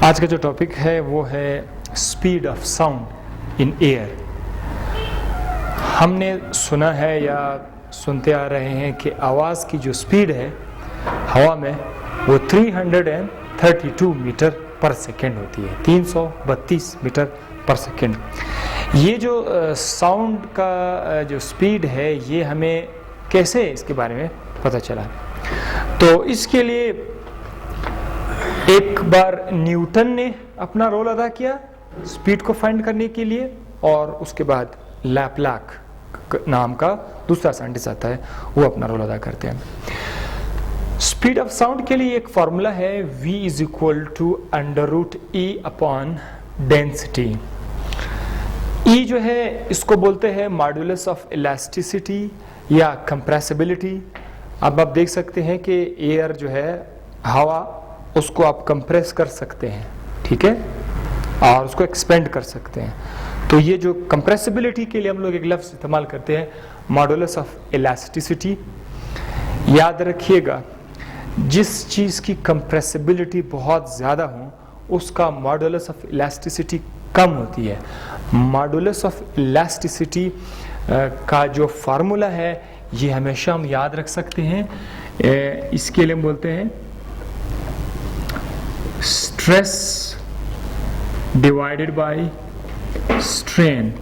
आज का जो टॉपिक है वो है speed of sound in air. हमने सुना है या सुनते आ रहे हैं कि आवाज़ की जो स्पीड है हवा में वो 332 मीटर पर सेकेंड होती है, 332 मीटर पर सेकेंड। ये जो साउंड का जो स्पीड है ये हमें कैसे इसके बारे में पता चला? तो इसके लिए एक बार न्यूटन ने अपना रोल अदा किया स्पीड को फाइंड करने के लिए, और उसके बाद लैप्लाक नाम का दूसरा साइंटिस्ट आता है, वो अपना रोल अदा करते हैं। स्पीड ऑफ साउंड के लिए एक फॉर्मूला है v is equal to √e upon density. E जो है इसको बोलते हैं मॉड्यूलस ऑफ इलास्टिसिटी या कंप्रेसिबिलिटी। अब आप देख सकते हैं कि एयर जो है हवा, उसको आप कंप्रेस कर सकते हैं, ठीक है, और उसको एक्सपेंड कर सकते हैं। तो ये जो कंप्रेसिबिलिटी के लिए हम लोग एक लफ्ज़ इस्तेमाल करते हैं मॉडुलस ऑफ इलास्टिसिटी। याद रखिएगा, जिस चीज़ की कंप्रेसिबिलिटी बहुत ज़्यादा हो उसका मॉडुलस ऑफ इलास्टिसिटी कम होती है। मॉडुलस ऑफ इलास्टिसिटी का जो फार्मूला है ये हमेशा हम याद रख सकते हैं। इसके लिए हम बोलते हैं स्ट्रेस डिवाइडेड बाय स्ट्रेन।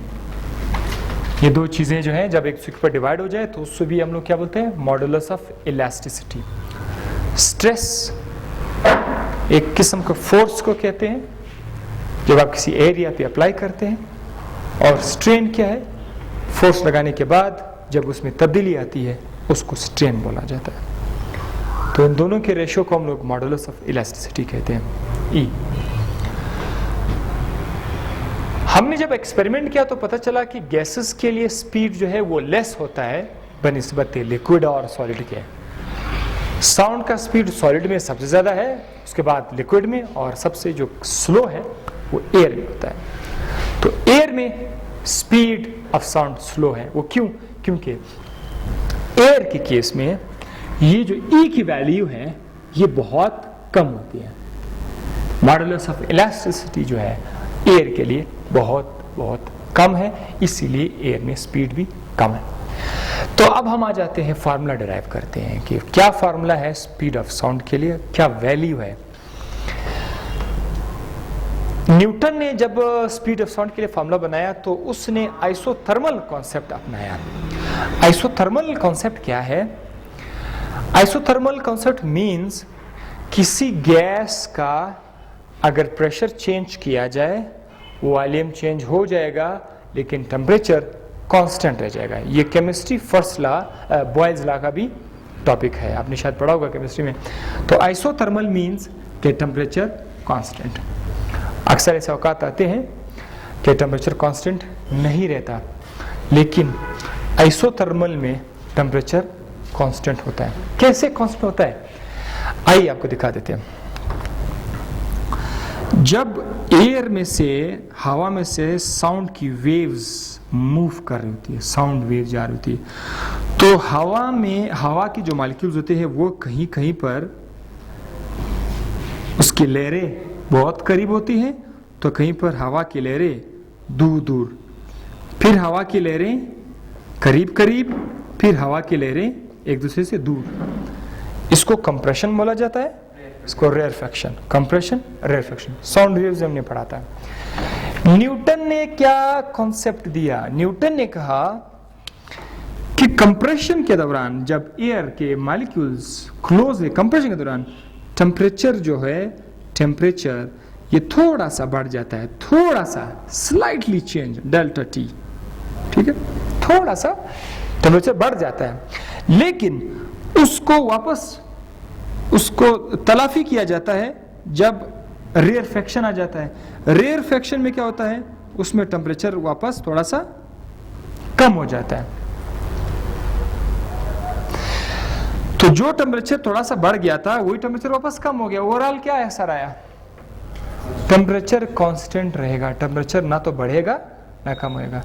ये दो चीज़ें जो हैं जब एक दूसरे पर डिवाइड हो जाए तो उससे भी हम लोग क्या बोलते हैं? Modulus of elasticity. स्ट्रेस एक किस्म का फोर्स को कहते हैं जब आप किसी एरिया पे अप्लाई करते हैं, और स्ट्रेन क्या है? फोर्स लगाने के बाद जब उसमें तब्दीली आती है उसको स्ट्रेन बोला जाता है। तो इन दोनों के रेशो को हम लोग मॉडुलस ऑफ इलास्टिसिटी कहते हैं, ई। हमने जब एक्सपेरिमेंट किया तो पता चला कि गैसेस के लिए स्पीड जो है वो लेस होता है बनिस्बत लिक्विड और सॉलिड के। साउंड का स्पीड सॉलिड में सबसे ज़्यादा है, उसके बाद लिक्विड में, और सबसे जो स्लो है वो एयर में होता है। तो एयर में स्पीड ऑफ साउंड स्लो है। वो क्यों? क्योंकि एयर के केस में ये जो ई की वैल्यू है ये बहुत कम होती है। मॉडुलस ऑफ इलास्टिसिटी जो है एयर के लिए बहुत बहुत कम है, इसीलिए एयर में स्पीड भी कम है। तो अब हम आ जाते हैं फार्मूला डिराइव करते हैं कि क्या फार्मूला है स्पीड ऑफ साउंड के लिए, क्या वैल्यू है। न्यूटन ने जब स्पीड ऑफ साउंड के लिए फार्मूला बनाया तो उसने आइसोथर्मल कॉन्सेप्ट अपनाया। आइसोथर्मल कॉन्सेप्ट क्या है? आइसोथर्मल कॉन्सेप्ट मीन्स किसी गैस का अगर प्रेशर चेंज किया जाए वॉल्यूम चेंज हो जाएगा लेकिन टेम्परेचर कांस्टेंट रह जाएगा। ये chemistry first law, Boyle's law का भी टॉपिक है, आपने शायद पढ़ा होगा केमिस्ट्री में। तो आइसोथर्मल मीन्स कि टेम्परेचर कांस्टेंट। अक्सर ऐसे औकात आते हैं कि टेम्परेचर कांस्टेंट नहीं रहता, लेकिन आइसोथर्मल में टेम्परेचर कांस्टेंट होता है। कैसे कांस्टेंट होता है? आइए आपको दिखा देते हैं। जब एयर में से, हवा में से साउंड की वेव्स मूव कर रही होती है, साउंड वेव जा रही होती है, तो हवा में, हवा की जो मॉलिक्यूल्स होते हैं वो कहीं कहीं पर उसकी लहरें बहुत करीब होती हैं, तो कहीं पर हवा की लहरें दूर दूर, फिर हवा की लहरें करीब करीब, फिर हवा की लहरें एक दूसरे से दूर। इसको कंप्रेशन बोला जाता है, इसको rarefaction. Compression, rarefaction. Sound waves हमने पढ़ा था। न्यूटन ने क्या कॉन्सेप्ट दिया? न्यूटन ने कहा कि कंप्रेशन के दौरान जब एयर के मॉलिक्यूल्स क्लोज है, कंप्रेशन के दौरान टेम्परेचर जो है, टेम्परेचर ये थोड़ा सा बढ़ जाता है, थोड़ा सा, स्लाइटली चेंज, डेल्टा टी, ठीक है, थोड़ा सा टेम्परेचर बढ़ जाता है, लेकिन उसको वापस, उसको तलाफी किया जाता है जब रेयरफैक्शन आ जाता है। रेयरफैक्शन में क्या होता है? उसमें टेम्परेचर वापस थोड़ा सा कम हो जाता है। तो जो टेम्परेचर थोड़ा सा बढ़ गया था वही टेम्परेचर वापस कम हो गया। ओवरऑल क्या असर आया? टेम्परेचर कांस्टेंट रहेगा, टेम्परेचर ना तो बढ़ेगा ना कम होएगा।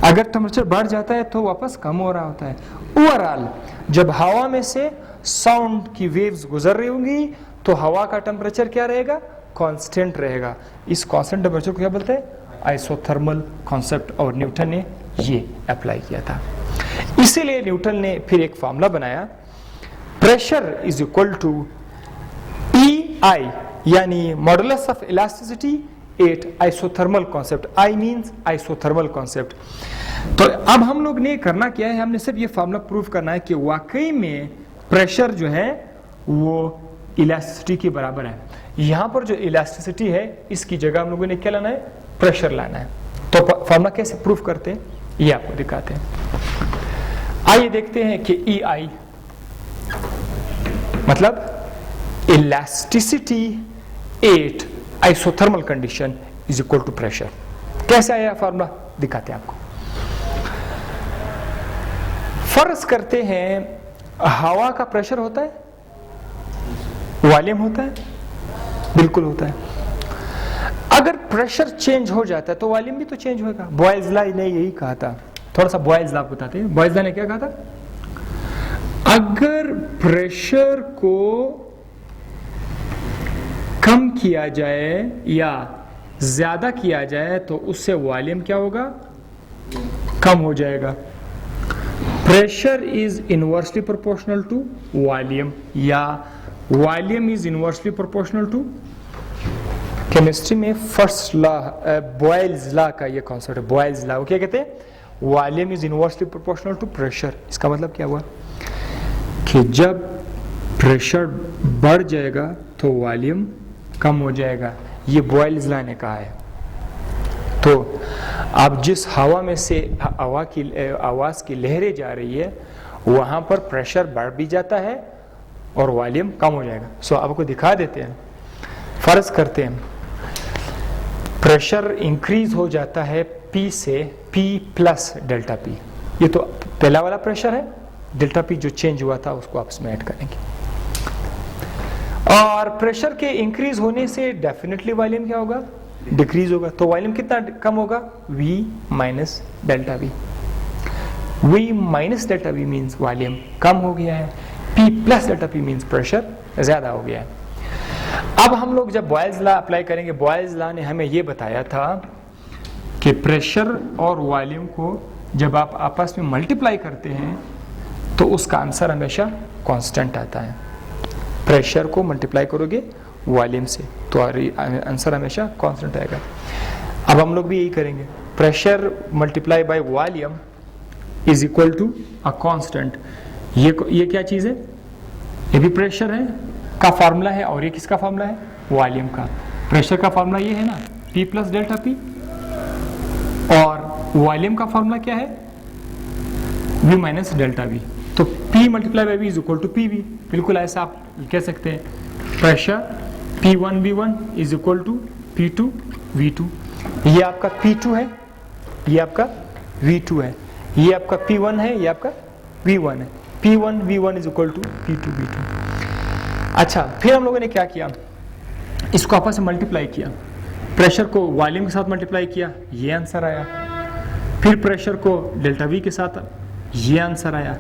अगर टेम्परेचर बढ़ जाता है तो वापस कम हो रहा होता है। ओवरऑल जब हवा में से साउंड की वेव्स गुजर रही होंगी तो हवा का टेम्परेचर क्या रहेगा? कांस्टेंट रहेगा। इस कांस्टेंट टेम्परेचर को क्या बोलते हैं? आइसोथर्मल कॉन्सेप्ट, और न्यूटन ने ये अप्लाई किया था। इसीलिए न्यूटन ने फिर एक फॉर्मूला बनाया, pressure is equal to EI यानी modulus of elasticity at isothermal concept. I means isothermal concept. तो अब हम लोग ने करना क्या है, हमने सिर्फ ये फॉर्मूला प्रूव करना है कि वाकई में प्रेशर जो है वो इलास्टिसिटी के बराबर है। यहाँ पर जो इलास्टिसिटी है इसकी जगह हम लोगों ने क्या लाना है? प्रेशर लाना है। तो फॉर्मूला कैसे प्रूव करते हैं ये आपको दिखाते हैं। आइए देखते हैं कि EI मतलब elasticity at isothermal condition is equal to pressure. कैसे आया फॉर्मूला दिखाते हैं आपको। फर्ज करते हैं हवा का प्रेशर होता है, वॉल्यूम होता है, बिल्कुल होता है। अगर प्रेशर चेंज हो जाता है तो वॉल्यूम भी तो चेंज होगा। बॉयल्स लॉ ने यही कहा था। थोड़ा सा बॉयल्स लॉ बताते हैं। बॉयल्स लॉ ने क्या कहा था? अगर प्रेशर को कम किया जाए या ज्यादा किया जाए तो उससे वॉल्यूम क्या होगा? कम हो जाएगा। Pressure is inversely proportional to volume या volume is inversely proportional to, chemistry में फर्स्ट लॉ बॉयल्स लॉ का ये कॉन्सेप्ट है। बॉयल्स लॉ क्या कहते हैं? Volume is inversely proportional to pressure. इसका मतलब क्या हुआ कि जब प्रेशर बढ़ जाएगा तो वॉल्यूम कम हो जाएगा। ये बॉयल्स लॉ ने कहा है। तो अब जिस हवा में से आवाज की लहरें जा रही है वहां पर प्रेशर बढ़ भी जाता है और वॉल्यूम कम हो जाएगा। सो आपको दिखा देते हैं। फर्ज करते हैं प्रेशर इंक्रीज हो जाता है P से P प्लस डेल्टा P। ये तो पहला वाला प्रेशर है। डेल्टा P जो चेंज हुआ था उसको आपस में ऐड करेंगे। और प्रेशर के इंक्रीज होने से डेफिनेटली वॉल्यूम क्या होगा? डिक्रीज होगा। तो वॉल्यूम कितना कम होगा? V minus delta V। V minus delta V means volume कम हो गया है। P plus delta P means pressure ज्यादा हो गया है। अब हम लोग जब बॉयल्स लॉ अप्लाई करेंगे, बॉयल्स लॉ ने हमें यह बताया था कि प्रेशर और वॉल्यूम को जब आप आपस में मल्टीप्लाई करते हैं तो उसका आंसर हमेशा कांस्टेंट आता है। प्रेशर को मल्टीप्लाई करोगे वॉल्यूम से तो आंसर हमेशा कांस्टेंट आएगा। अब हम लोग भी यही करेंगे। Pressure multiply by volume is equal to a constant. ये क्या चीज है? ये भी प्रेशर है का फार्मूला है और ये किसका फार्मूला है? वॉल्यूम का। प्रेशर का फार्मूला ये है ना, P प्लस डेल्टा P, और वॉल्यूम का फार्मूला क्या है? V minus delta V। तो P multiply by V is equal to PV। बिल्कुल ऐसा आप कह सकते हैं। Pressure P1 V1 is equal to P2 V2। ये आपका P2 है, ये आपका V2 है, ये आपका P1 है, ये आपका V1 है। P1 V1 is equal to P2 V2। अच्छा, फिर हम लोगों ने क्या किया? इसको आपस में मल्टीप्लाई किया। प्रेशर को वॉल्यूम के साथ मल्टीप्लाई किया, ये आंसर आया। फिर प्रेशर को डेल्टा V के साथ, ये आंसर आया।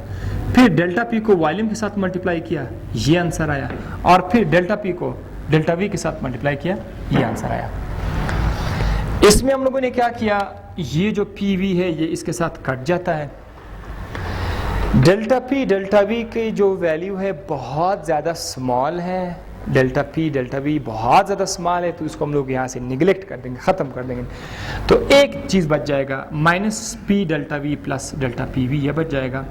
फिर डेल्टा P को वॉल्यूम के साथ मल्टीप्लाई किया, ये आंसर आया। और फिर डेल्टा P को डेल्टा V के साथ मल्टीप्लाई किया, ये आंसर आया। इसमें हम लोगों ने क्या किया? ये जो PV है ये इसके साथ कट जाता है। डेल्टा P डेल्टा V की जो वैल्यू है बहुत ज़्यादा स्मॉल है। डेल्टा P डेल्टा V बहुत ज़्यादा स्मॉल है तो इसको हम लोग यहाँ से निगलेक्ट कर देंगे, ख़त्म कर देंगे। तो एक चीज़ बच जाएगा, minus P delta V plus delta PV, ये बच जाएगा।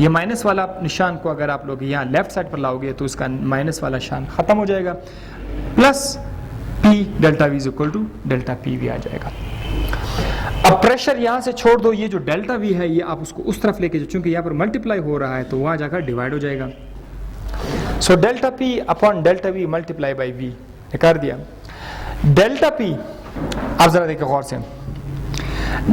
ये माइनस वाला निशान को अगर आप लोग यहाँ लेफ्ट साइड पर लाओगे तो इसका माइनस वाला निशान ख़त्म हो जाएगा। Plus P delta V is equal to delta PV आ जाएगा। अब प्रेशर यहां से छोड़ दो, ये जो डेल्टा V है ये आप उसको उस तरफ लेके जाओ, चूंकि यहाँ पर मल्टीप्लाई हो रहा है तो वहां जाकर डिवाइड हो जाएगा। So delta P upon delta V multiply by V कर दिया। डेल्टा P आप जरा देखिए गौर से,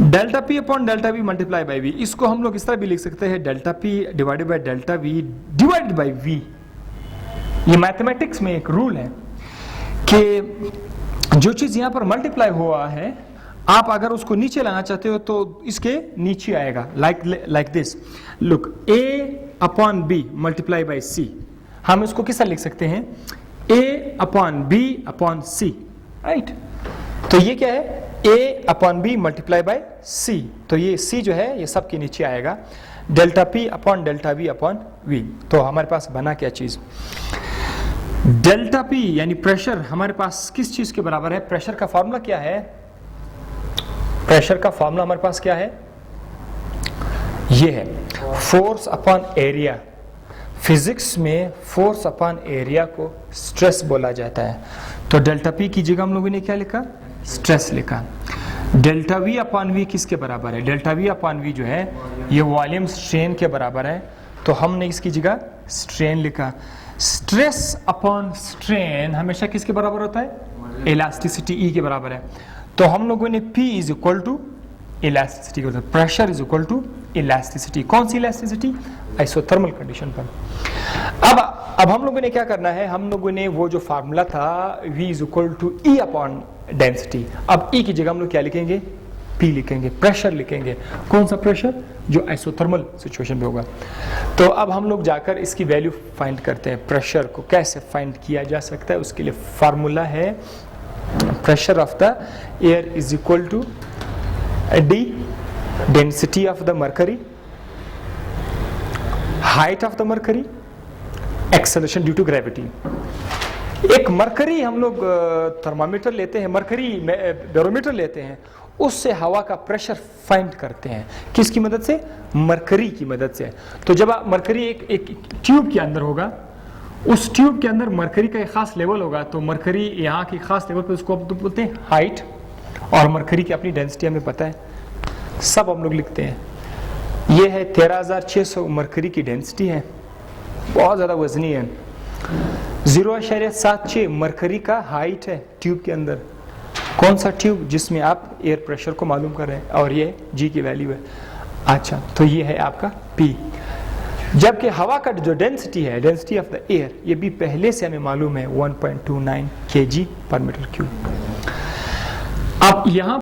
delta P upon delta V multiply by V, इसको हम लोग इस तरह भी लिख सकते हैं, delta P divided by delta V divided by V। ये मैथमेटिक्स में एक रूल है कि जो चीज यहां पर मल्टीप्लाई हुआ है आप अगर उसको नीचे लाना चाहते हो तो इसके नीचे आएगा, like this. Look, A upon B multiply by C, हम इसको किस तरह लिख सकते हैं? A upon B upon C right. तो ये क्या है, A/B मल्टीप्लाई बाय C। तो ये C जो है ये सब के नीचे आएगा, delta P upon delta V upon V। तो हमारे पास बना क्या चीज, डेल्टा P यानी प्रेशर हमारे पास किस चीज के बराबर है, प्रेशर का फॉर्मूला क्या है, प्रेशर का फॉर्मूला हमारे पास क्या है, ये है फोर्स अपॉन एरिया। फिजिक्स में फोर्स अपॉन एरिया को स्ट्रेस बोला जाता है। तो डेल्टा P की जगह हम लोगों ने क्या लिखा, स्ट्रेस लिखा। डेल्टा V अपॉन V किसके बराबर है, डेल्टा V अपॉन V जो है ये वॉल्यूम स्ट्रेन के बराबर है, तो हमने इसकी जगह स्ट्रेन लिखा। स्ट्रेस अपॉन स्ट्रेन हमेशा किसके बराबर होता है, इलास्टिसिटी E के बराबर है। तो हम लोगों ने P is equal to elasticity, pressure is equal to elasticity. कौन सी इलास्टिसिटी, आइसोथर्मल कंडीशन पर। अब हम लोगों ने क्या करना है, हम लोगों ने वो जो फार्मूला था V is equal to E upon density, अब E की जगह हम लोग क्या लिखेंगे, P लिखेंगे, प्रेशर लिखेंगे। कौन सा प्रेशर, जो आइसोथर्मल सिचुएशन पे होगा। तो अब हम लोग जाकर इसकी वैल्यू फाइंड करते हैं। प्रेशर को कैसे फाइंड किया जा सकता है, उसके लिए फार्मूला है pressure of the air is equal to D density of the mercury, height of the mercury, acceleration due to gravity. एक मरकरी हम लोग थर्मामीटर लेते हैं, मरकरी बैरोमीटर लेते हैं, उससे हवा का प्रेशर फाइंड करते हैं। किसकी मदद से, मरकरी की मदद से। तो जब आप मरकरी एक ट्यूब के अंदर होगा, उस ट्यूब के अंदर मरकरी का एक खास लेवल होगा, तो मरकरी यहाँ की खास लेवल पे उसको आप बोलते हैं हाइट, और मरकरी की अपनी डेंसिटी हमें पता है, सब हम लोग लिखते हैं। ये है 13,600 मरकरी की डेंसिटी है, बहुत ज़्यादा वजनी है। 0.76 मरकरी का हाइट है ट्यूब के अंदर। कौन सा ट्यूब, जिसमें आप एयर प्रेशर को मालूम कर रहे हैं, और ये G की वैल्यू है। अच्छा, तो ये है आपका P। जबकि हवा का जो डेंसिटी है, डेंसिटी ऑफ द एयर, ये भी पहले से हमें मालूम है 1.29 kg/m3। अब यहाँ